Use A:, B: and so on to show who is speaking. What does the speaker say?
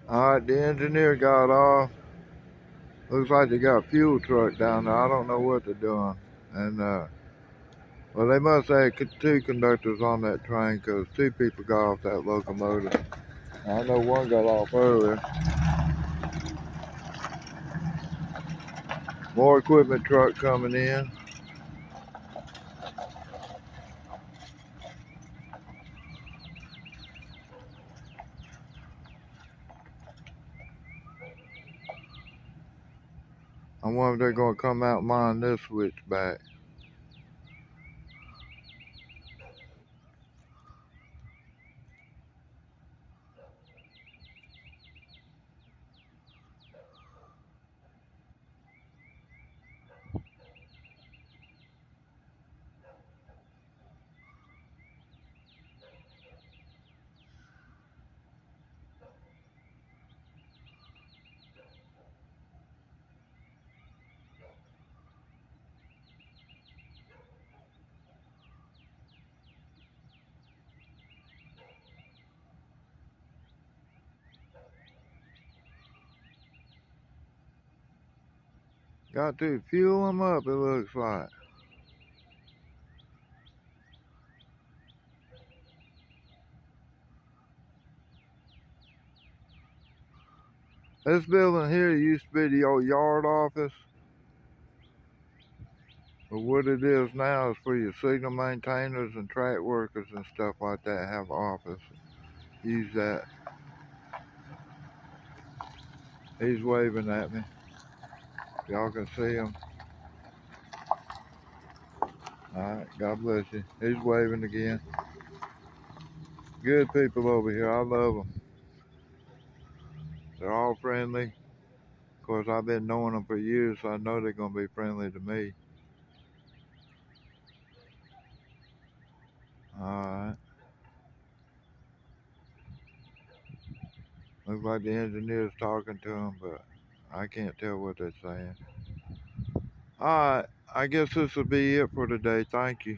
A: Alright, the engineer got off. Looks like they got a fuel truck down there. I don't know what they're doing. And, well, they must have two conductors on that train because two people got off that locomotive. I know one got off earlier. More equipment truck coming in. I wonder if they're going to come out and mine this switchback. Got to fuel them up, it looks like. This building here used to be the old yard office. But what it is now is for your signal maintainers and track workers and stuff like that have an office. Use that. He's waving at me. Y'all can see him. Alright, God bless you. He's waving again. Good people over here. I love them. They're all friendly. Of course, I've been knowing them for years, so I know they're going to be friendly to me. Alright. Looks like the engineer's talking to them, but I can't tell what they're saying. Alright, I guess this will be it for today. Thank you.